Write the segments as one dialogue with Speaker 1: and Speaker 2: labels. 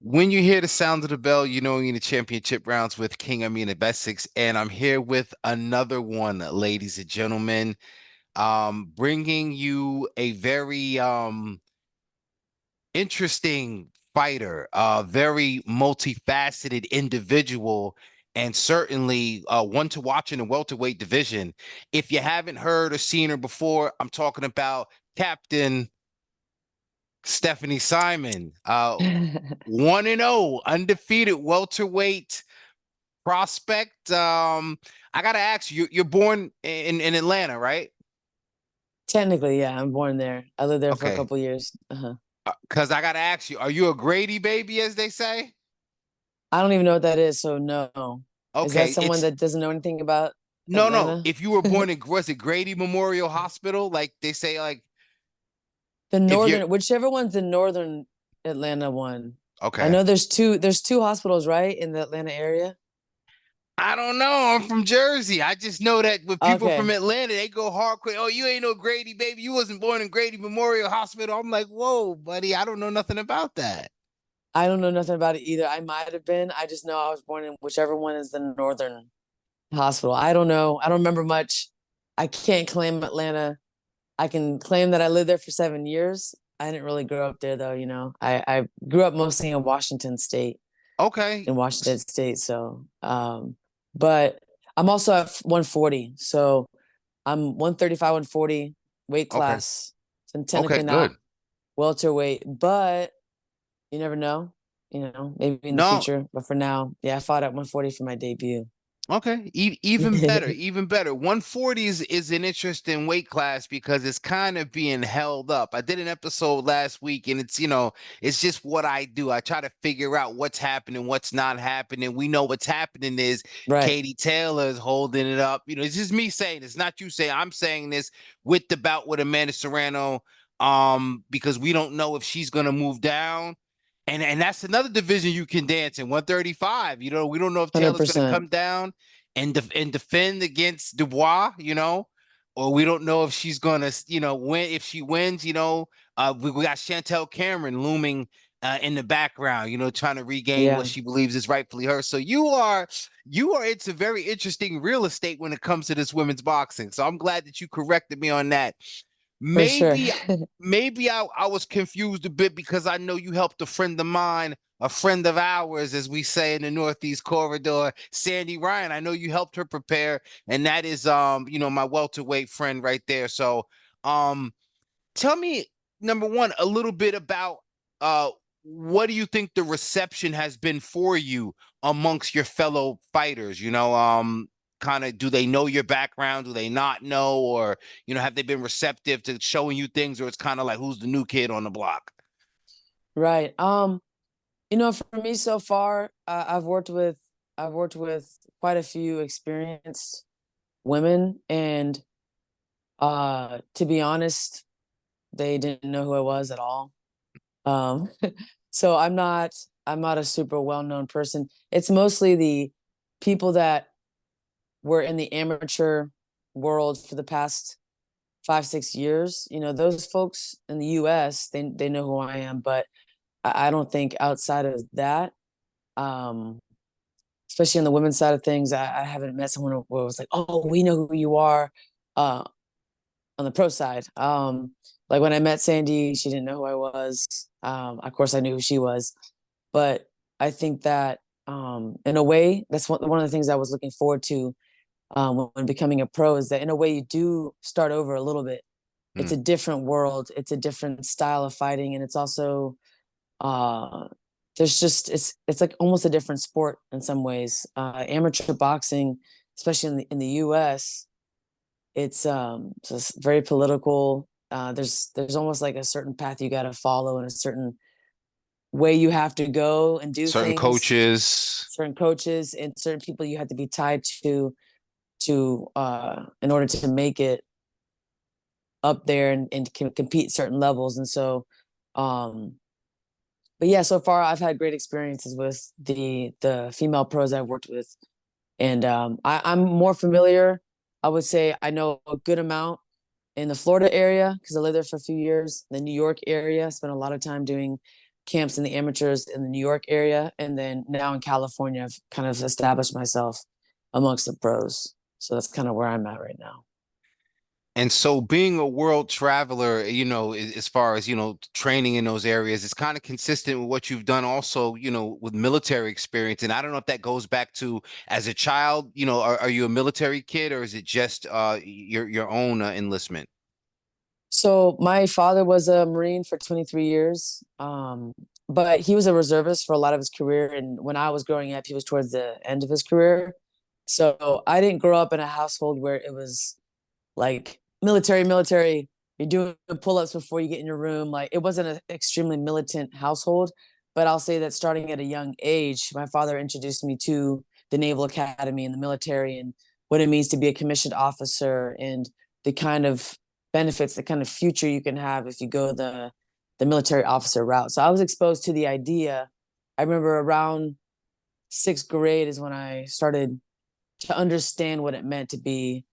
Speaker 1: When you hear the sound of the bell, you know you're in the championship rounds with King Amin of Essex, and I'm here with another one, ladies and gentlemen, bringing you a very interesting fighter, a very multifaceted individual, and certainly one to watch in the welterweight division. If you haven't heard or seen her before, I'm talking about Captain Stephanie Simon, 1-0, undefeated welterweight prospect. I gotta ask you, you're born in Atlanta, right?
Speaker 2: Technically, yeah, I'm born there. I lived there for a
Speaker 1: Okay.
Speaker 2: couple years.
Speaker 1: Because I gotta ask you, are you a Grady baby, as they say?
Speaker 2: I don't even know what that is, so no. Is that
Speaker 1: Okay,
Speaker 2: someone
Speaker 1: it's
Speaker 2: that doesn't know anything about
Speaker 1: no.
Speaker 2: Atlanta?
Speaker 1: If you were born in, was it Grady Memorial Hospital? Like they say, like
Speaker 2: The
Speaker 1: if you're
Speaker 2: whichever one's the northern Atlanta one. I
Speaker 1: okay.
Speaker 2: know there's two hospitals, right, in the Atlanta area.
Speaker 1: I don't know. I'm from Jersey. I just know that with people from
Speaker 2: Okay.
Speaker 1: Atlanta, they go hardcore. Oh, you ain't no Grady baby. You wasn't born in Grady Memorial Hospital. I'm like, whoa, buddy. I don't know nothing about that.
Speaker 2: I don't know nothing about it either. I might have been. I just know I was born in whichever one is the northern hospital. I don't know. I don't remember much. I can't claim Atlanta. I can claim that I lived there for 7 years. I didn't really grow up there though, you know. I grew up mostly in Washington State,
Speaker 1: Okay.
Speaker 2: in Washington State. So but I'm also at 140. So I'm 135, 140 weight
Speaker 1: Okay.
Speaker 2: class. So I'm
Speaker 1: Okay.
Speaker 2: technically
Speaker 1: Good.
Speaker 2: not welterweight, but you never know. Maybe in the
Speaker 1: No.
Speaker 2: future. But for now, yeah, I fought at 140 for my debut.
Speaker 1: Okay. Even better. Even better. 140 is an interesting weight class because it's kind of being held up. I did an episode last week and it's just what I do. I try to figure out what's happening, what's not happening. We know what's happening is
Speaker 2: Right.
Speaker 1: Katie Taylor is holding it up. It's just me saying it's not you saying. I'm saying this with the bout with Amanda Serrano, because we don't know if she's gonna move down. And that's another division you can dance in 135. We don't know if Taylor's going to
Speaker 2: 100%.
Speaker 1: come down and defend against Dubois, or we don't know if she's going to, win. If she wins, we got Chantel Cameron looming in the background, trying to regain what
Speaker 2: Yeah,
Speaker 1: she believes is rightfully hers. So you are into very interesting real estate when it comes to this women's boxing. So I'm glad that you corrected me on that.
Speaker 2: for sure.
Speaker 1: Maybe I was confused a bit because I know you helped a friend of mine, a friend of ours, as we say in the Northeast Corridor, Sandy Ryan. I know you helped her prepare, and that is my welterweight friend right there. So um tell me, number one, a little bit about what do you think the reception has been for you amongst your fellow fighters? Kind of, do they know your background? Do they not know? Or, have they been receptive to showing you things, or it's kind of like who's the new kid on the block?
Speaker 2: Right. For me so far, I've worked with quite a few experienced women, and to be honest, they didn't know who I was at all. Um, so I'm not a super well-known person. It's mostly the people that were in the amateur world for the past 5, 6 years. Those folks in the US, they know who I am, but I don't think outside of that, um, especially on the women's side of things, I haven't met someone where it was like, oh, we know who you are. Uh, on the pro side. Like when I met Sandy, she didn't know who I was. Of course, I knew who she was, but I think that in a way, that's one of the things I was looking forward to when becoming a pro is that in a way you do start over a little bit. It's
Speaker 1: Hmm.
Speaker 2: a different world. It's a different style of fighting, and it's also uh, there's just it's like almost a different sport in some ways. Amateur boxing, especially in the U.S., it's just very political. There's almost like a certain path you got to follow and a certain way you have to go and do
Speaker 1: Certain
Speaker 2: things.
Speaker 1: coaches.
Speaker 2: Certain coaches and certain people you have to be tied to in order to make it up there and can compete certain levels. And so um but yeah, so far I've had great experiences with the female pros I've worked with. And I'm more familiar. I would say I know a good amount in the Florida area because I lived there for a few years. The New York area, I spent a lot of time doing camps in the amateurs in the New York area. And then now in California, I've kind of established myself amongst the pros. So that's kind of where I'm at right now.
Speaker 1: And so being a world traveler, as far as, training in those areas, it's kind of consistent with what you've done also, with military experience. And I don't know if that goes back to as a child, are you a military kid or is it just your own enlistment?
Speaker 2: So my father was a Marine for 23 years, but he was a reservist for a lot of his career. And when I was growing up, he was towards the end of his career. So I didn't grow up in a household where it was like military. You're doing pull-ups before you get in your room. Like it wasn't an extremely militant household, but I'll say that starting at a young age, my father introduced me to the Naval Academy and the military and what it means to be a commissioned officer and the kind of benefits, the kind of future you can have if you go the military officer route. So I was exposed to the idea. I remember around sixth grade is when I started to understand what it meant to be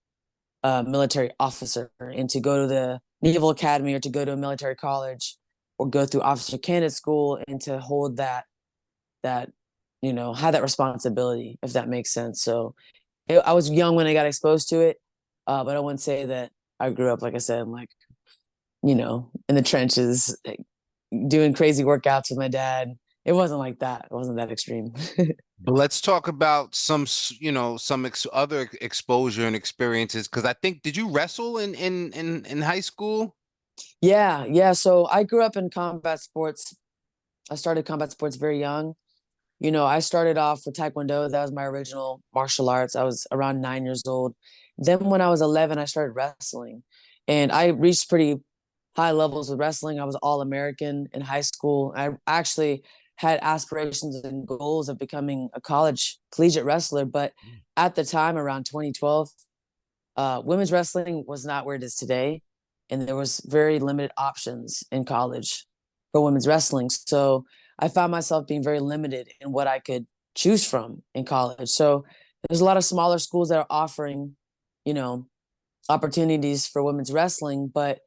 Speaker 2: a military officer and to go to the Naval Academy or to go to a military college or go through officer candidate school and to hold that have that responsibility, if that makes sense. So I was young when I got exposed to it, but I wouldn't say that I grew up, like I said, like, in the trenches, like, doing crazy workouts with my dad. It wasn't like that. It wasn't that extreme.
Speaker 1: But let's talk about some, other exposure and experiences. Because I think, did you wrestle in high school?
Speaker 2: Yeah. So I grew up in combat sports. I started combat sports very young. I started off with Taekwondo. That was my original martial arts. I was around 9 years old. Then when I was 11, I started wrestling. And I reached pretty high levels with wrestling. I was All-American in high school. I actually had aspirations and goals of becoming a collegiate wrestler. But at the time, around 2012, women's wrestling was not where it is today. And there was very limited options in college for women's wrestling. So I found myself being very limited in what I could choose from in college. So there's a lot of smaller schools that are offering, opportunities for women's wrestling. But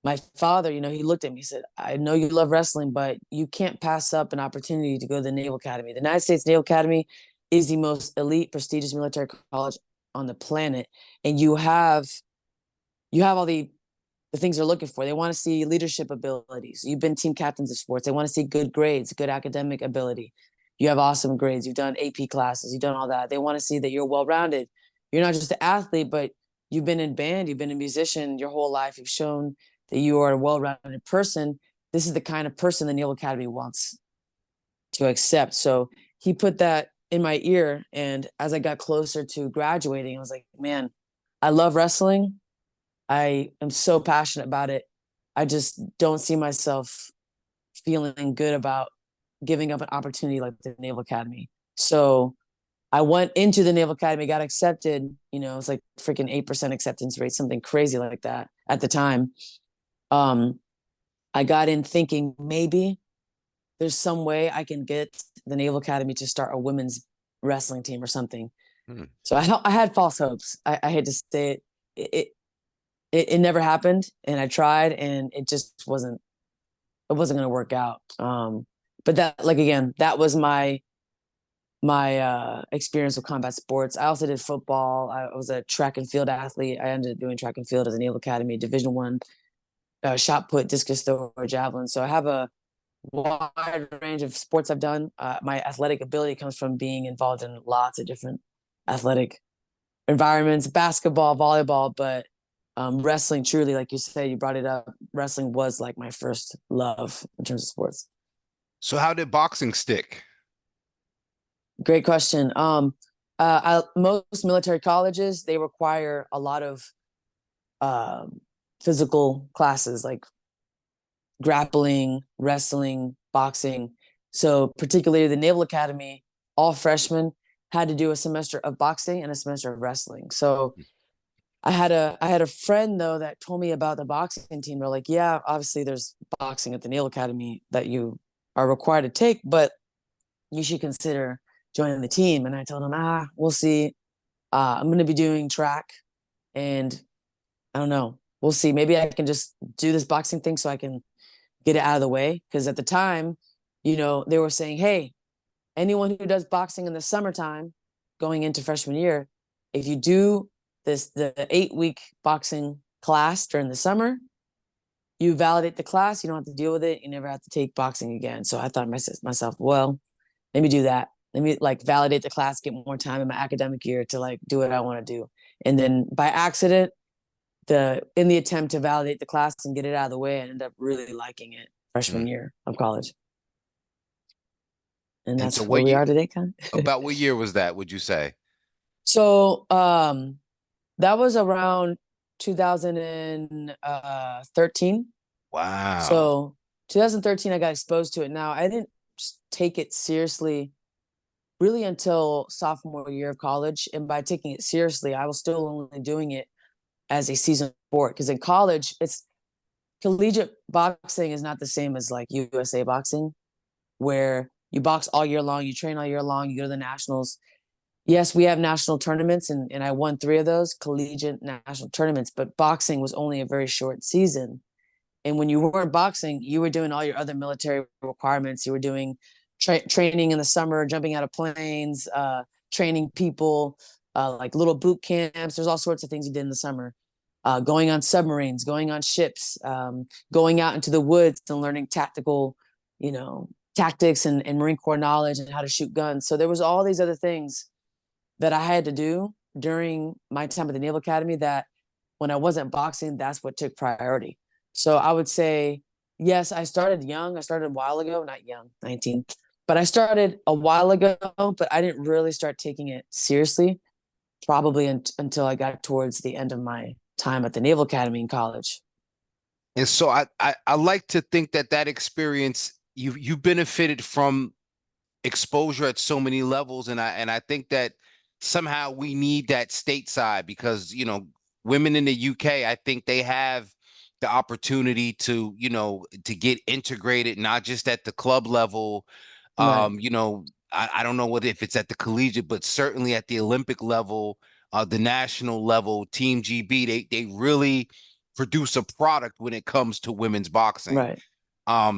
Speaker 2: my father, he looked at me, he said, I know you love wrestling, but you can't pass up an opportunity to go to the Naval Academy. The United States Naval Academy is the most elite, prestigious military college on the planet. And you have all the things they're looking for. They want to see leadership abilities. You've been team captains of sports. They want to see good grades, good academic ability. You have awesome grades. You've done AP classes. You've done all that. They want to see that you're well-rounded. You're not just an athlete, but you've been in band. You've been a musician your whole life. You've shown that you are a well-rounded person. This is the kind of person the Naval Academy wants to accept. So he put that in my ear. And as I got closer to graduating, I was like, man, I love wrestling. I am so passionate about it. I just don't see myself feeling good about giving up an opportunity like the Naval Academy. So I went into the Naval Academy, got accepted. It's like freaking 8% acceptance rate, something crazy like that at the time. I got in thinking maybe there's some way I can get the Naval Academy to start a women's wrestling team or something. So I had false hopes. I hate to say it. It never happened, and I tried, and it just wasn't going to work out. But that, like, again, that was my experience with combat sports. I also did football. I was a track and field athlete. I ended up doing track and field at the Naval Academy, Division I, shot put, discus throw, javelin. So I have a wide range of sports I've done. My athletic ability comes from being involved in lots of different athletic environments, basketball, volleyball, but wrestling, truly, like you said, you brought it up. Wrestling was like my first love in terms of sports.
Speaker 1: So how did boxing stick?
Speaker 2: Great question. Most military colleges, they require a lot of physical classes like grappling, wrestling, boxing. So particularly the Naval Academy, all freshmen had to do a semester of boxing and a semester of wrestling. So I had a friend though that told me about the boxing team. They're like, yeah, obviously there's boxing at the Naval Academy that you are required to take, but you should consider joining the team. And I told him, we'll see. I'm going to be doing track, and I don't know. We'll see. Maybe I can just do this boxing thing so I can get it out of the way. Because at the time, they were saying, hey, anyone who does boxing in the summertime going into freshman year, if you do the 8-week boxing class during the summer, you validate the class, you don't have to deal with it, you never have to take boxing again. So I thought to myself, well, let me do that. Let me like validate the class, get more time in my academic year to like do what I want to do. And then by accident, in the attempt to validate the class and get it out of the way, I ended up really liking it freshman year of college. And
Speaker 1: And so
Speaker 2: that's where
Speaker 1: what
Speaker 2: we
Speaker 1: year,
Speaker 2: are today, kind of.
Speaker 1: about what year was that, would you say?
Speaker 2: So that was around 2013.
Speaker 1: Wow.
Speaker 2: So 2013, I got exposed to it. Now, I didn't take it seriously really until sophomore year of college. And by taking it seriously, I was still only doing it as a season sport. Because in college, collegiate boxing is not the same as like USA boxing, where you box all year long, you train all year long, you go to the nationals. Yes, we have national tournaments, and I won 3 of those collegiate national tournaments, but boxing was only a very short season. And when you weren't boxing, you were doing all your other military requirements. You were doing training in the summer, jumping out of planes, training people, like little boot camps. There's all sorts of things you did in the summer. Going on submarines, going on ships, going out into the woods and learning tactics and Marine Corps knowledge and how to shoot guns. So there was all these other things that I had to do during my time at the Naval Academy that when I wasn't boxing, that's what took priority. So I would say, yes, I started young. I started a while ago, not young, 19, but I started a while ago, but I didn't really start taking it seriously, probably until I got towards the end of my time at the Naval Academy in college.
Speaker 1: And so I like to think that that experience, you benefited from exposure at so many levels, and I think that somehow we need that stateside because women in the UK, I think they have the opportunity to get integrated, not just at the club level.
Speaker 2: Right,
Speaker 1: I don't know what if it's at the collegiate, but certainly at the Olympic level, the national level, Team GB, they really produce a product when it comes to women's boxing.
Speaker 2: right.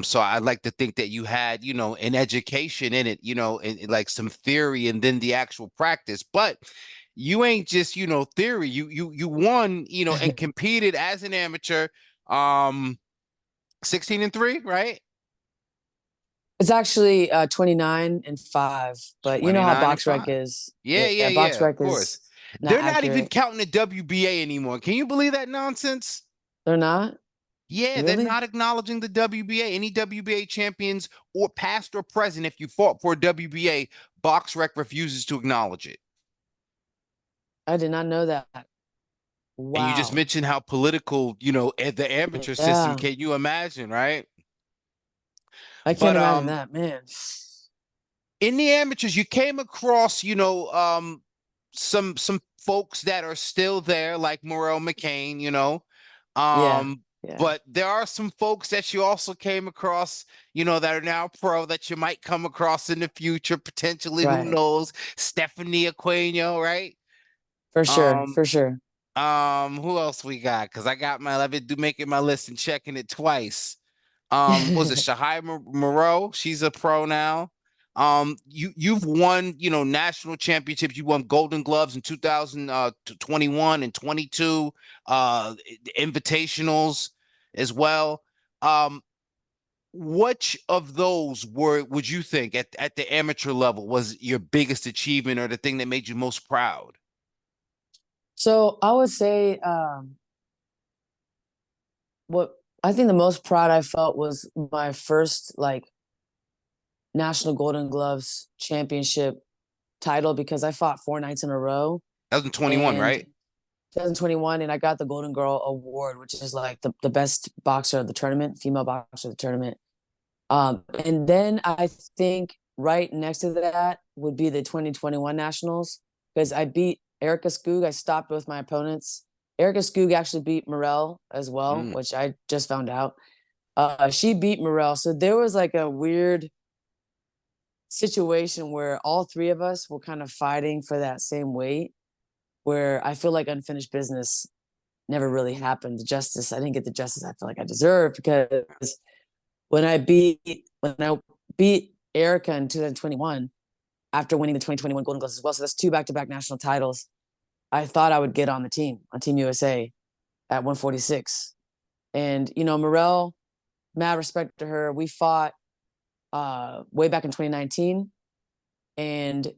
Speaker 1: So I like to think that you had, an education in it, and like some theory and then the actual practice. But you ain't just, theory. You won, and competed as an amateur, 16-3, right?
Speaker 2: It's actually 29-5, but you know how
Speaker 1: 29 and
Speaker 2: BoxRec
Speaker 1: 5.
Speaker 2: is.
Speaker 1: Yeah, yeah,
Speaker 2: Yeah,
Speaker 1: yeah, of
Speaker 2: BoxRec
Speaker 1: course.
Speaker 2: is not
Speaker 1: They're not even
Speaker 2: accurate.
Speaker 1: counting the WBA anymore. Can you believe that nonsense?
Speaker 2: They're not?
Speaker 1: Yeah, they're
Speaker 2: Really?
Speaker 1: not acknowledging the WBA. Any WBA champions or past or present, if you fought for a WBA, BoxRec refuses to acknowledge it.
Speaker 2: I did not know that.
Speaker 1: And you just
Speaker 2: Wow.
Speaker 1: mentioned how political, the amateur system.
Speaker 2: Yeah,
Speaker 1: Can you imagine, right?
Speaker 2: I can't
Speaker 1: But
Speaker 2: imagine that, man.
Speaker 1: in the amateurs, you came across, some folks that are still there, like Morel McCain,
Speaker 2: Yeah,
Speaker 1: Um,
Speaker 2: yeah,
Speaker 1: but there are some folks that you also came across, that are now pro that you might come across in the future, potentially, who
Speaker 2: right.
Speaker 1: knows? Stephanie Aquino, right?
Speaker 2: For sure,
Speaker 1: Um,
Speaker 2: for sure.
Speaker 1: who else we got? Because I got I've been making my list and checking it twice. Was it Shahai Moreau? She's a pro now. You've won, national championships. You won Golden Gloves in 2021 and 22, invitationals as well. Which of those would you think at the amateur level was your biggest achievement or the thing that made you most proud?
Speaker 2: So I would say what I think the most proud I felt was my first like National Golden Gloves championship title because I fought 4 nights in a row
Speaker 1: 2021,
Speaker 2: and
Speaker 1: right?
Speaker 2: 2021 and I got the Golden Girl Award, which is like the best boxer of the tournament, female boxer of the tournament. And then I think right next to that would be the 2021 Nationals because I beat Erica Skoog. I stopped both my opponents. Erica Skoog actually beat Morel as well,
Speaker 1: Mm.
Speaker 2: which I just found out. She beat Morel. So there was like a weird situation where all 3 of us were kind of fighting for that same weight, where I feel like unfinished business never really happened. I didn't get the justice I feel like I deserved because when I beat Erica in 2021 after winning the 2021 Golden Gloves as well. So that's 2 back-to-back national titles. I thought I would get on the team, on Team USA at 146. And, you know, Morel, mad respect to her. We fought way back in 2019, and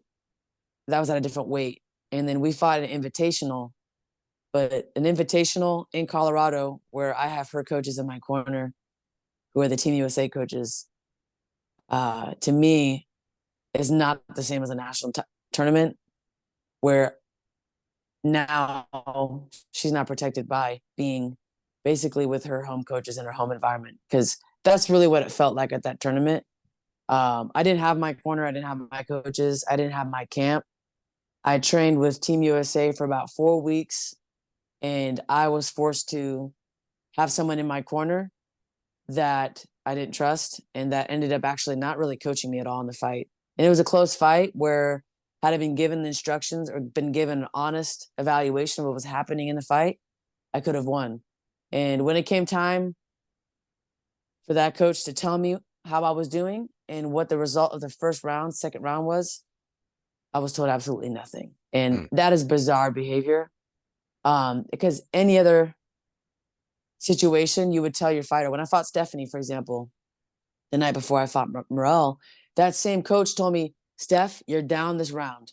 Speaker 2: that was at a different weight. And then we fought an invitational, but an invitational in Colorado where I have her coaches in my corner, who are the Team USA coaches, to me, is not the same as a national tournament where now she's not protected by being basically with her home coaches in her home environment, because that's really what it felt like at that tournament. I didn't have my corner. I didn't have my coaches. I didn't have my camp. I trained with Team USA for about 4 weeks, and I was forced to have someone in my corner that I didn't trust, and that ended up actually not really coaching me at all in the fight. And it was a close fight where, had I been given the instructions or been given an honest evaluation of what was happening in the fight, I could have won. And when it came time for that coach to tell me how I was doing and what the result of the first round, second round was, I was told absolutely nothing. And that is bizarre behavior. Because any other situation, you would tell your fighter. When I fought Stephanie, for example, the night before I fought Morel, that same coach told me, Steph, you're down this round.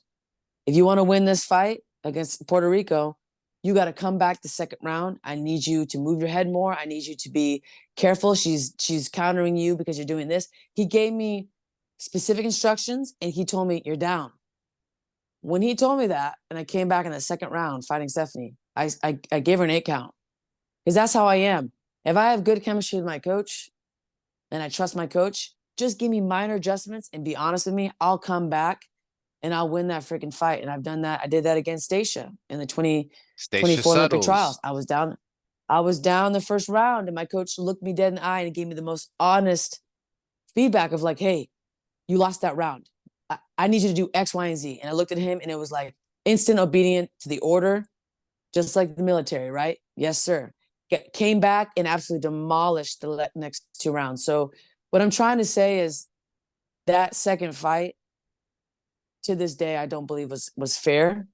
Speaker 2: If you want to win this fight against Puerto Rico, you got to come back the second round. I need you to move your head more. I need you to be careful. She's countering you because you're doing this. He gave me specific instructions, and he told me, you're down. When he told me that, and I came back in the second round fighting Stephanie, I gave her an 8 count, because that's how I am. If I have good chemistry with my coach and I trust my coach, just give me minor adjustments and be honest with me. I'll come back and I'll win that freaking fight. And I've done that. I did that against Stacia in the 2024 Olympic trials. I was down the first round, and my coach looked me dead in the eye and gave me the most honest feedback of like, hey, you lost that round. I need you to do X, Y, and Z. And I looked at him, and it was like instant obedient to the order, just like the military, right? Yes, sir. Came back and absolutely demolished the next 2 rounds. So what I'm trying to say is that second fight, to this day, I don't believe was fair.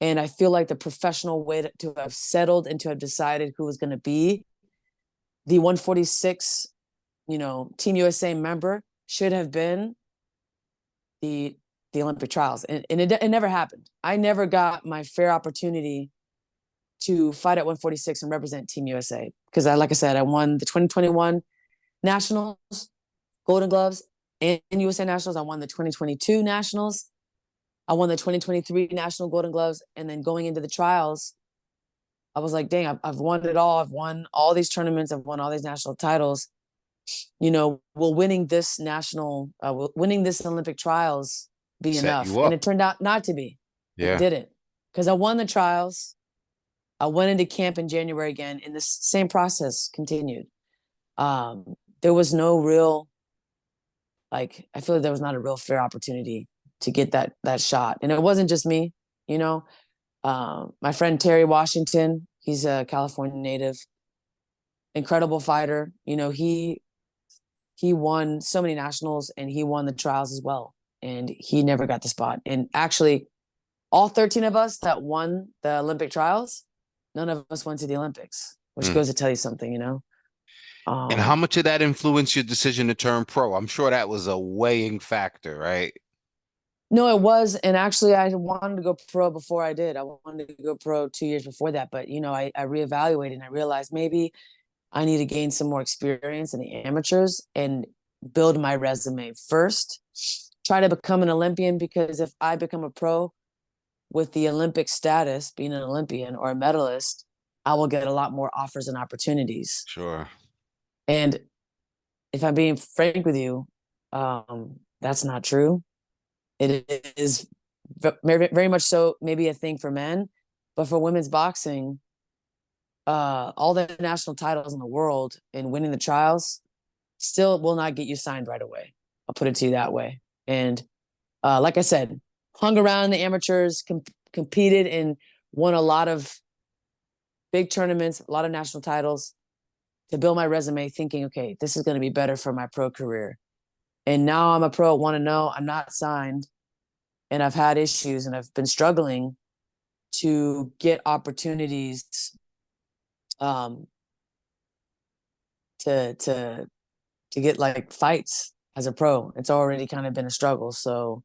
Speaker 2: And I feel like the professional way to have settled and to have decided who was going to be the 146, Team USA member should have been the Olympic trials. And it never happened. I never got my fair opportunity to fight at 146 and represent Team USA. Because like I said, I won the 2021 Nationals, Golden Gloves, and USA Nationals. I won the 2022 Nationals. I won the 2023 National Golden Gloves. And then going into the trials, I was like, dang, I've won it all. I've won all these tournaments. I've won all these national titles. Will winning this Olympic trials be
Speaker 1: Set
Speaker 2: enough?
Speaker 1: you up.
Speaker 2: And it turned out not to be.
Speaker 1: Yeah.
Speaker 2: It didn't. Because I won the trials. I went into camp in January again, and this same process continued. There was no real, I feel like there was not a real fair opportunity to get that shot. And it wasn't just me, my friend Terry Washington, he's a California native, incredible fighter. He won so many nationals, and he won the trials as well. And he never got the spot. And actually, all 13 of us that won the Olympic trials, none of us went to the Olympics, which goes to tell you something,
Speaker 1: And how much of that influenced your decision to turn pro? I'm sure that was a weighing factor, right?
Speaker 2: No, it was. And actually, I wanted to go pro before I did. I wanted to go pro 2 years before that. But, I reevaluated, and I realized maybe I need to gain some more experience in the amateurs and build my resume first. Try to become an Olympian, because if I become a pro with the Olympic status, being an Olympian or a medalist, I will get a lot more offers and opportunities.
Speaker 1: Sure.
Speaker 2: And if I'm being frank with you, that's not true. It is very, very much so maybe a thing for men, but for women's boxing, all the national titles in the world and winning the trials still will not get you signed right away. I'll put it to you that way. And like I said, hung around in the amateurs, competed and won a lot of big tournaments, a lot of national titles to build my resume, thinking, okay, this is going to be better for my pro career. And now I'm a pro at 1-0. I'm not signed, and I've had issues, and I've been struggling to get opportunities um, to get like fights as a pro. It's already kind of been a struggle. So,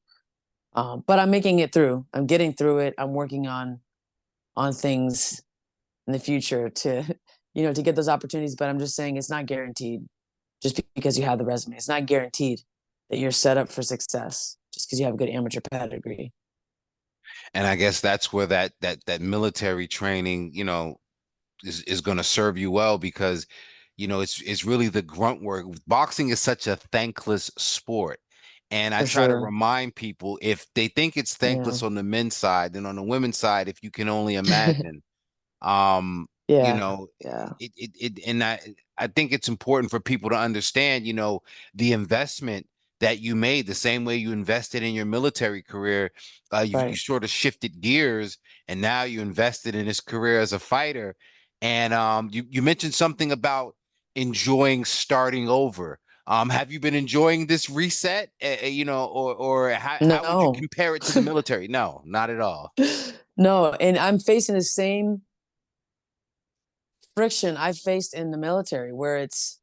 Speaker 2: but I'm making it through. I'm getting through it. I'm working on things in the future to, to get those opportunities. But I'm just saying it's not guaranteed just because you have the resume. It's not guaranteed that you're set up for success just because you have a good amateur pedigree.
Speaker 1: And I guess that's where that military training, is going to serve you well, because it's really the grunt work. Boxing is such a thankless sport, and I
Speaker 2: For
Speaker 1: try to
Speaker 2: sure.
Speaker 1: remind people, if they think it's
Speaker 2: Yeah.
Speaker 1: thankless on the men's side, then on the women's side, if you can only imagine. um you
Speaker 2: Yeah.
Speaker 1: know
Speaker 2: Yeah.
Speaker 1: and I think it's important for people to understand, the investment that you made, the same way you invested in your military career. You
Speaker 2: Right.
Speaker 1: sort of shifted gears, and now you invested in his career as a fighter. And you mentioned something about enjoying starting over. Have you been enjoying this reset? Or how would you
Speaker 2: No.
Speaker 1: compare it to the military? No, not at all.
Speaker 2: No. And I'm facing the same friction I faced in the military where it's,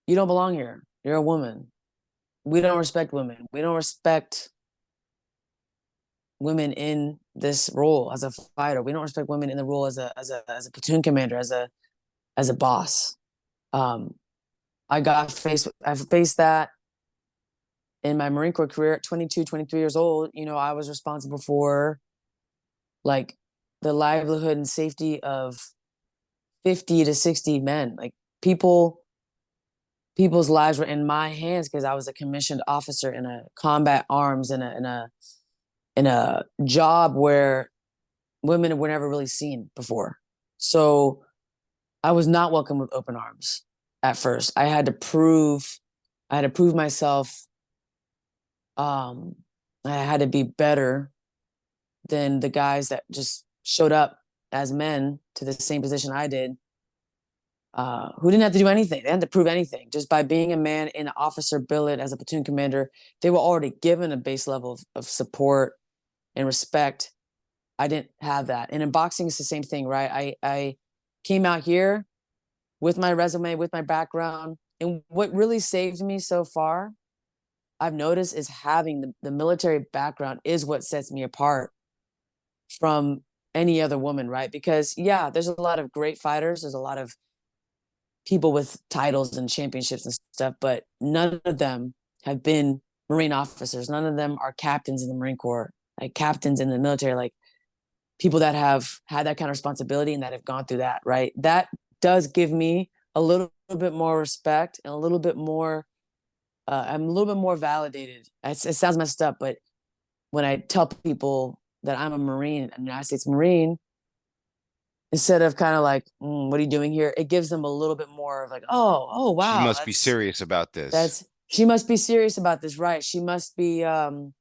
Speaker 2: you don't belong here. You're a woman. We don't respect women. We don't respect women in this role as a fighter. We don't respect women in the role as a platoon commander, as a boss. Um, I faced that in my Marine Corps career at 22, 23 years old. I was responsible for like the livelihood and safety of 50 to 60 men. Like people's lives were in my hands because I was a commissioned officer in a combat arms in a job where women were never really seen before. So I was not welcome with open arms at first. I had to prove myself. Um, I had to be better than the guys that just showed up as men to the same position I did, who didn't have to do anything. They had to prove anything. Just by being a man in an officer billet as a platoon commander, they were already given a base level of support and respect. I didn't have that. And in boxing, it's the same thing, right? I came out here with my resume, with my background. And what really saved me so far, I've noticed, is having the military background is what sets me apart from any other woman, right? Because, yeah, there's a lot of great fighters. There's a lot of people with titles and championships and stuff, but none of them have been Marine officers. None of them are captains in the Marine Corps, like captains in the military, like people that have had that kind of responsibility and that have gone through that, right? That does give me a little bit more respect and a little bit more, I'm a little bit more validated. It sounds messed up, but when I tell people that I'm a Marine, a United States Marine, instead of kind of like, what are you doing here? It gives them a little bit more of like, oh,
Speaker 1: She
Speaker 2: wow,
Speaker 1: must be serious about this.
Speaker 2: she must be serious about this, right? She must be badass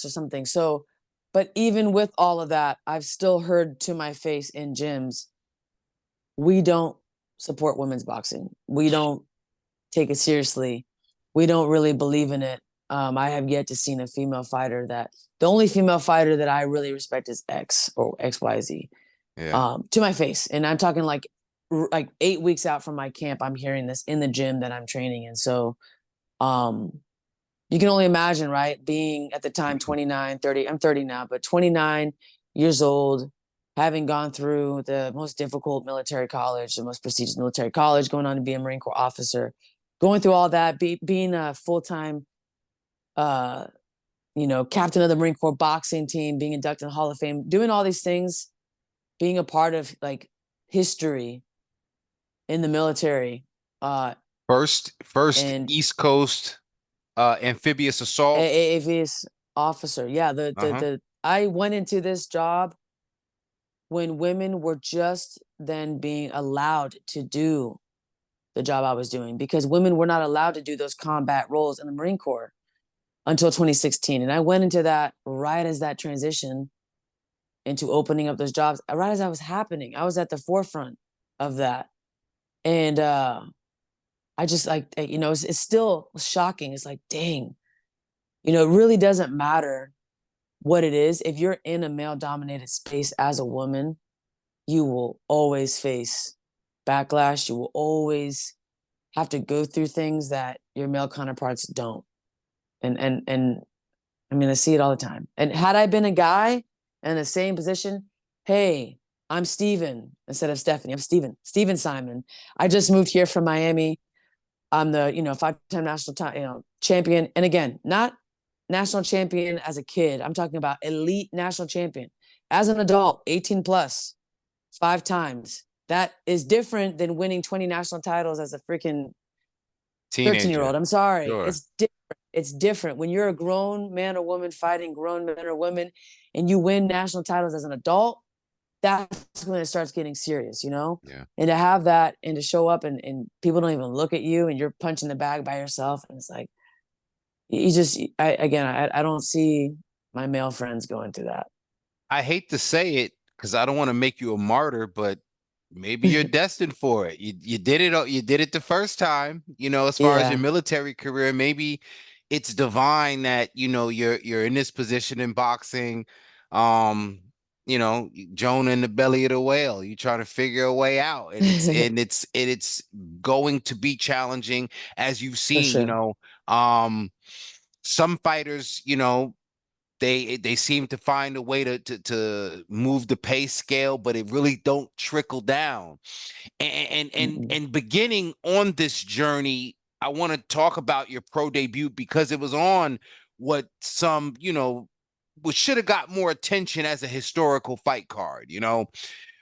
Speaker 2: or something. So, but even with all of that, I've still heard to my face in gyms, we don't support women's boxing. We don't take it seriously. We don't really believe in it. I have yet to see a female fighter the only female fighter that I really respect is X or XYZ,
Speaker 1: Yeah.
Speaker 2: to my face. And I'm talking like 8 weeks out from my camp, I'm hearing this in the gym that I'm training in. So, you can only imagine, right? Being at the time 29, 30, I'm 30 now, but 29 years old, having gone through the most difficult military college, the most prestigious military college, going on to be a Marine Corps officer, going through all that, being a full-time, uh, captain of the Marine Corps boxing team, being inducted in the Hall of Fame, doing all these things, being a part of like history in the military,
Speaker 1: First
Speaker 2: and
Speaker 1: East Coast amphibious assault.
Speaker 2: aviation officer. Yeah,
Speaker 1: Uh-huh.
Speaker 2: I went into this job when women were just then being allowed to do the job I was doing, because women were not allowed to do those combat roles in the Marine Corps until 2016. And I went into that right as that transition into opening up those jobs, right as I was happening. I was at the forefront of that. And I just like, it's still shocking. It's like, dang, it really doesn't matter what it is. If you're in a male dominated space as a woman, you will always face backlash. You will always have to go through things that your male counterparts don't. And I mean, I see it all the time. And had I been a guy in the same position, hey, I'm Steven instead of Stephanie. I'm Steven Simon. I just moved here from Miami. I'm the, 5-time national champion. And again, not national champion as a kid. I'm talking about elite national champion. As an adult, 18 plus, 5 times. That is different than winning 20 national titles as a freaking 13-year-old. I'm sorry.
Speaker 1: Sure.
Speaker 2: It's different. It's different. When you're a grown man or woman fighting grown men or women and you win national titles as an adult, that's when it starts getting serious,
Speaker 1: Yeah.
Speaker 2: And to have that and to show up and people don't even look at you and you're punching the bag by yourself. And it's like, I don't see my male friends going through that.
Speaker 1: I hate to say it because I don't want to make you a martyr, but maybe you're destined for it. You did it. You did it the first time. As far as your
Speaker 2: Yeah.
Speaker 1: military career, maybe it's divine that you're in this position in boxing. Um, Jonah in the belly of the whale. You're trying to figure a way out, and it's going to be challenging, as you've
Speaker 2: For
Speaker 1: seen.
Speaker 2: sure.
Speaker 1: Some fighters, they seem to find a way to move the pay scale, but it really don't trickle down. And beginning on this journey, I want to talk about your pro debut because it was on what some, which should have got more attention as a historical fight card.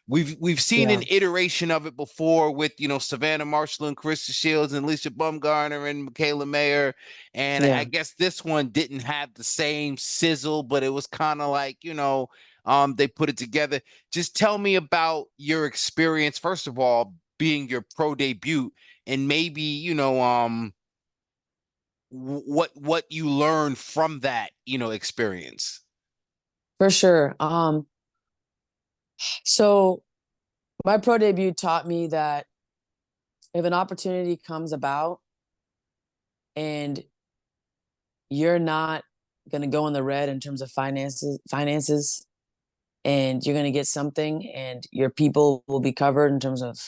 Speaker 1: We've seen
Speaker 2: Yeah.
Speaker 1: an iteration of it before with Savannah Marshall and Krista Shields and Alicia Baumgardner and Michaela Mayer, and I
Speaker 2: Yeah.
Speaker 1: guess this one didn't have the same sizzle, but it was kind of like they put it together. Just tell me about your experience, first of all, being your pro debut, and maybe what you learned from that experience.
Speaker 2: For sure. So my pro debut taught me that if an opportunity comes about and you're not going to go in the red in terms of finances, and you're going to get something and your people will be covered in terms of,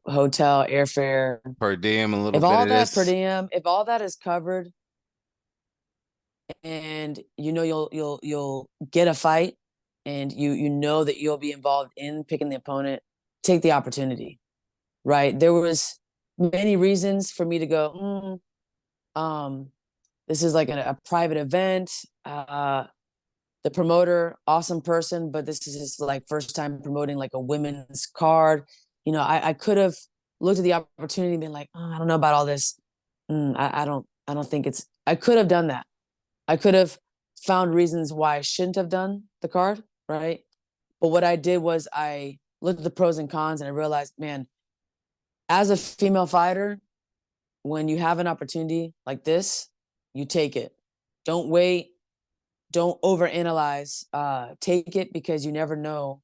Speaker 2: hotel, airfare.
Speaker 1: Per diem, a little
Speaker 2: If
Speaker 1: bit
Speaker 2: all
Speaker 1: of
Speaker 2: that per
Speaker 1: this.
Speaker 2: diem, if all that is covered and you'll get a fight and you know that you'll be involved in picking the opponent, take the opportunity. Right? There was many reasons for me to go, this is like a private event. The promoter, awesome person, but this is just like first time promoting like a women's card. I could have looked at the opportunity and been like, oh, I don't know about all this. I don't think I could have done that. I could have found reasons why I shouldn't have done the card, right? But what I did was I looked at the pros and cons and I realized, man, as a female fighter, when you have an opportunity like this, you take it. Don't wait. Don't overanalyze. Take it because you never know.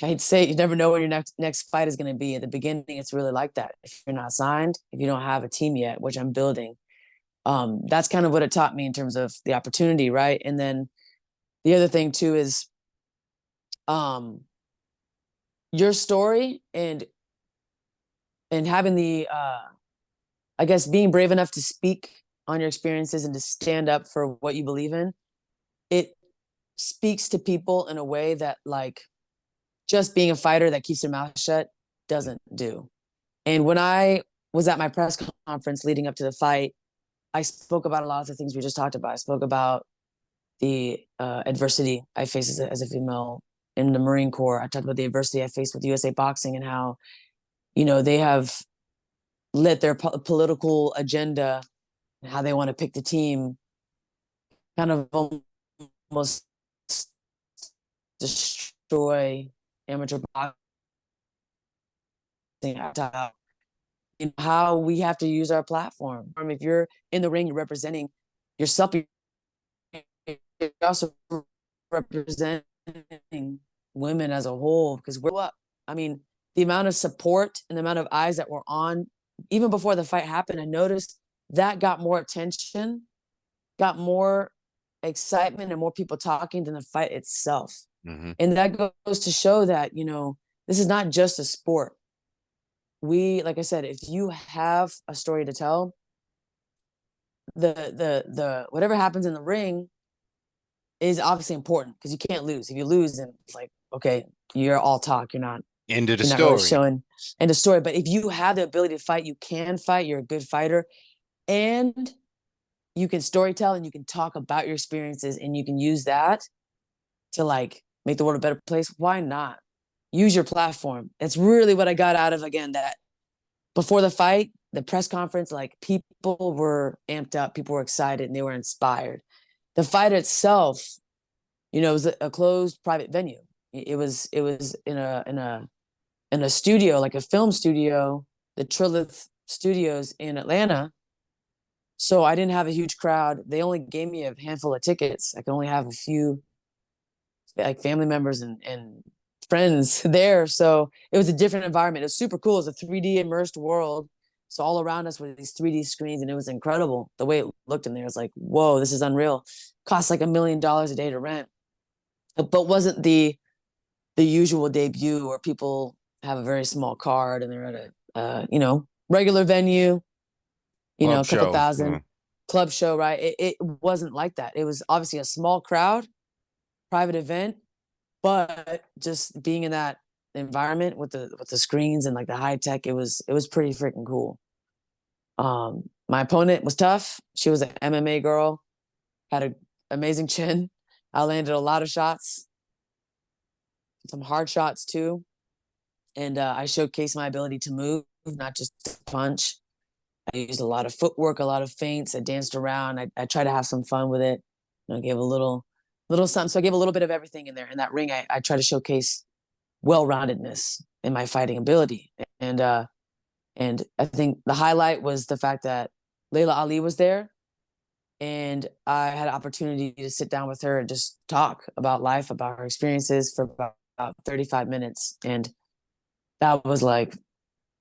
Speaker 2: I'd say you never know when your next fight is going to be. At the beginning, it's really like that. If you're not signed, if you don't have a team yet, which I'm building, that's kind of what it taught me in terms of the opportunity, right? And then the other thing too is your story and having the I guess being brave enough to speak on your experiences and to stand up for what you believe in. It speaks to people in a way that like just being a fighter that keeps their mouth shut doesn't do. And when I was at my press conference leading up to the fight, I spoke about a lot of the things we just talked about. I spoke about the adversity I faced as a female in the Marine Corps. I talked about the adversity I faced with USA Boxing and how, they have let their political agenda and how they want to pick the team kind of almost destroy amateur boxing. How we have to use our platform. If you're in the ring, you're representing yourself. You're also representing women as a whole because we're up. I mean, the amount of support and the amount of eyes that were on, even before the fight happened, I noticed that got more attention, got more excitement and more people talking than the fight itself.
Speaker 1: Mm-hmm.
Speaker 2: And that goes to show that, this is not just a sport. Like I said, if you have a story to tell, the whatever happens in the ring is obviously important because you can't lose. If you lose, then it's like, okay, you're all talk.
Speaker 1: End of the
Speaker 2: You're not really
Speaker 1: story.
Speaker 2: showing in the story. But if you have the ability to fight, you can fight. You're a good fighter, and you can storytell and you can talk about your experiences, and you can use that to like make the world a better place. Why not use your platform? It's really what I got out of, again, that before the fight, the press conference, like people were amped up, people were excited, and they were inspired. The fight itself, it was a closed private venue. It was in a studio, like a film studio, the Trilith Studios in Atlanta. So I didn't have a huge crowd. They only gave me a handful of tickets. I could only have a few like family members and friends there. So it was a different environment. It was super cool. It was a 3D immersed world. So all around us were these 3D screens, and it was incredible. The way it looked in there, was like, whoa, this is unreal. Cost like $1 million a day to rent, but wasn't the usual debut where people have a very small card and they're at a regular venue,
Speaker 1: Club
Speaker 2: a couple
Speaker 1: show.
Speaker 2: thousand, club show, right? It wasn't like that. It was obviously a small crowd, private event, but just being in that environment with the screens and like the high tech, it was pretty freaking cool. My opponent was tough. She was an MMA girl, had an amazing chin. I landed a lot of shots, some hard shots too. And I showcased my ability to move, not just to punch. I used a lot of footwork, a lot of feints. I danced around. I tried to have some fun with it. I gave a little something. So I gave a little bit of everything in there. In that ring, I try to showcase well-roundedness in my fighting ability. And I think the highlight was the fact that Layla Ali was there, and I had an opportunity to sit down with her and just talk about life, about her experiences for about 35 minutes. And that was like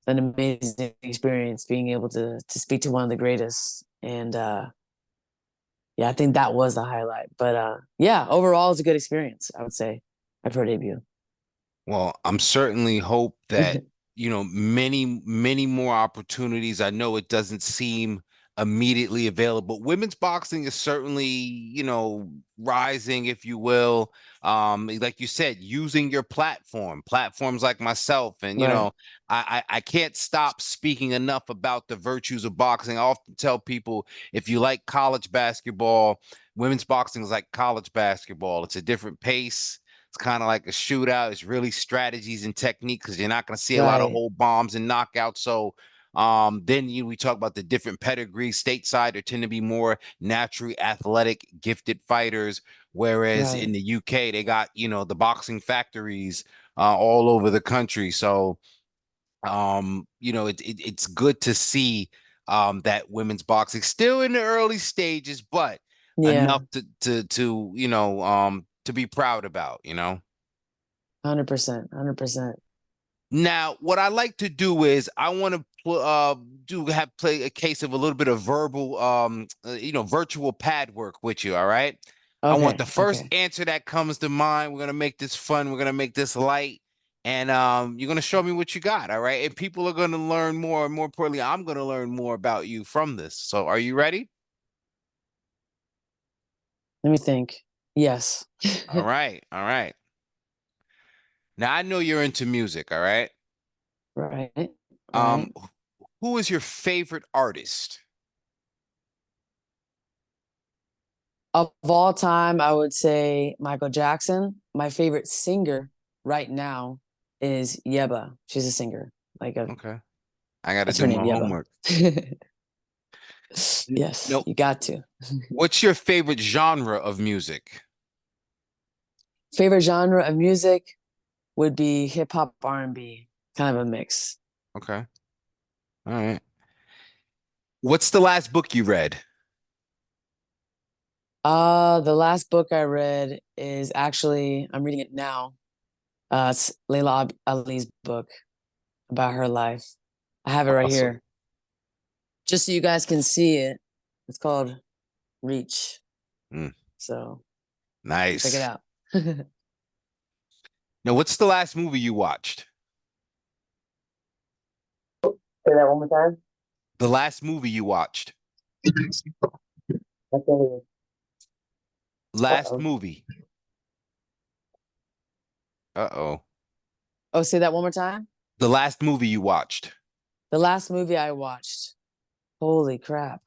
Speaker 2: an amazing experience, being able to speak to one of the greatest. And I think that was the highlight. But overall, it's a good experience, I would say, at pro debut.
Speaker 1: Well, I'm certainly hope that, many, many more opportunities. I know it doesn't seem immediately available. Women's boxing is certainly, rising, if you will. Like you said, using your platforms like myself. And,
Speaker 2: Right.
Speaker 1: I can't stop speaking enough about the virtues of boxing. I often tell people, if you like college basketball, women's boxing is like college basketball. It's a different pace. It's kind of like a shootout. It's really strategies and technique, because you're not going to see a lot of
Speaker 2: Right.
Speaker 1: whole bombs and knockouts. So then we talk about the different pedigrees. Stateside, there tend to be more naturally athletic, gifted fighters, whereas in
Speaker 2: Right.
Speaker 1: the UK they got the boxing factories all over the country. So it's good to see that women's boxing still in the early stages, but
Speaker 2: Yeah.
Speaker 1: enough to be proud about.
Speaker 2: 100%. 100%.
Speaker 1: Now, what I like to do is I want to play a case of a little bit of verbal, virtual pad work with you. All right. I want the
Speaker 2: Okay.
Speaker 1: first
Speaker 2: Okay.
Speaker 1: answer that comes to mind. We're gonna make this fun. We're gonna make this light, and you're gonna show me what you got. All right. And people are gonna learn more, and more importantly, I'm gonna learn more about you from this. So, are you ready?
Speaker 2: Let me think. Yes.
Speaker 1: All right. All right. Now I know you're into music. All right.
Speaker 2: Right.
Speaker 1: Um,
Speaker 2: Right.
Speaker 1: who is your favorite artist?
Speaker 2: Of all time, I would say Michael Jackson. My favorite singer right now is Yeba. She's a singer.
Speaker 1: Okay. I got to
Speaker 2: That's her
Speaker 1: do
Speaker 2: name,
Speaker 1: my
Speaker 2: Yeba.
Speaker 1: homework.
Speaker 2: Yes,
Speaker 1: No,
Speaker 2: you got to.
Speaker 1: what's your favorite genre of music?
Speaker 2: Favorite genre of music would be hip hop, R&B, kind of a mix.
Speaker 1: Okay. All right. What's the last book you read?
Speaker 2: The last book I read is actually, I'm reading it now. It's Layla Ali's book. about her life. I have it right
Speaker 1: Awesome.
Speaker 2: here, just so you guys can see it. It's called Reach.
Speaker 1: Mm,
Speaker 2: So check it
Speaker 1: nice.
Speaker 2: out.
Speaker 1: Now, what's the last movie you watched?
Speaker 2: Say that one more time.
Speaker 1: The last movie you watched.
Speaker 2: Okay.
Speaker 1: Last
Speaker 2: Uh-oh.
Speaker 1: movie. Uh-oh.
Speaker 2: Oh, say that one more time.
Speaker 1: The last movie you watched.
Speaker 2: The last movie I watched. Holy crap.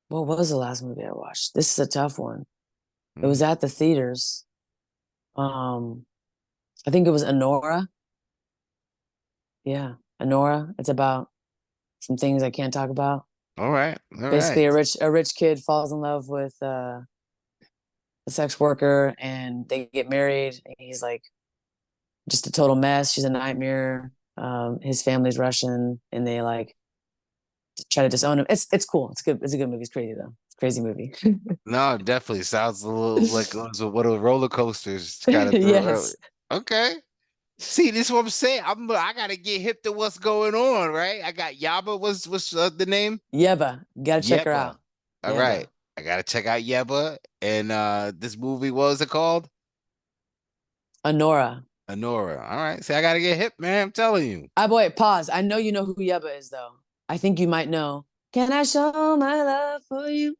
Speaker 2: What was the last movie I watched? This is a tough one. It was
Speaker 1: Mm,
Speaker 2: at the theaters. Um, I think it was Honora. Yeah, Honora. It's about some things I can't talk about.
Speaker 1: all right. All
Speaker 2: Basically,
Speaker 1: right.
Speaker 2: a rich kid falls in love with a sex worker, and they get married. And he's like just a total mess. She's a nightmare. His family's Russian, and they like try to disown him. It's cool. It's good. It's a good movie. It's crazy though. It's a crazy movie.
Speaker 1: No, definitely sounds a little like one of the roller coasters kind of through early.
Speaker 2: Yes.
Speaker 1: Okay. See, this is what I'm saying. I gotta get hip to what's going on, right? I got Yaba. What's the name?
Speaker 2: Yeba. Gotta check her
Speaker 1: Yeba.
Speaker 2: out.
Speaker 1: All right.
Speaker 2: Yeba.
Speaker 1: I gotta check out Yeba. And this movie, what was it called?
Speaker 2: Honora.
Speaker 1: Honora. All right. See, I gotta get hip, man. I'm telling you.
Speaker 2: Ah, boy, pause. I know you know who Yeba is, though. I think you might know. Can I show my love for you?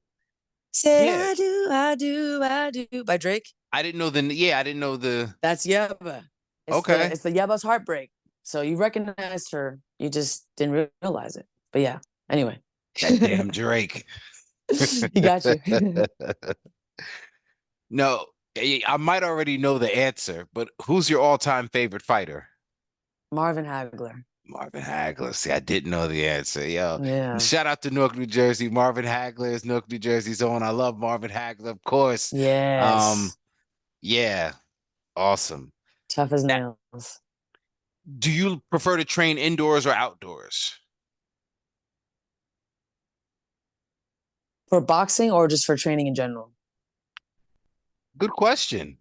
Speaker 2: Say
Speaker 1: Yeah.
Speaker 2: I do, I do, I do by Drake.
Speaker 1: I didn't know the yeah, I didn't know the
Speaker 2: That's Yeba. It's the
Speaker 1: okay.
Speaker 2: it's the Yeba's heartbreak. So you recognized her. You just didn't realize it. But yeah. Anyway.
Speaker 1: That damn Drake.
Speaker 2: He got you.
Speaker 1: No, I might already know the answer, but who's your all-time favorite fighter?
Speaker 2: Marvin Hagler.
Speaker 1: Marvin Hagler. See, I didn't know the answer. Yo,
Speaker 2: Yeah.
Speaker 1: shout out to Newark, New Jersey. Marvin Hagler is Newark, New Jersey's own. I love Marvin Hagler, of course. Um,
Speaker 2: Yes.
Speaker 1: yeah, awesome.
Speaker 2: Tough as
Speaker 1: Now,
Speaker 2: nails.
Speaker 1: do you prefer to train indoors or outdoors?
Speaker 2: For boxing or just for training in general?
Speaker 1: Good question.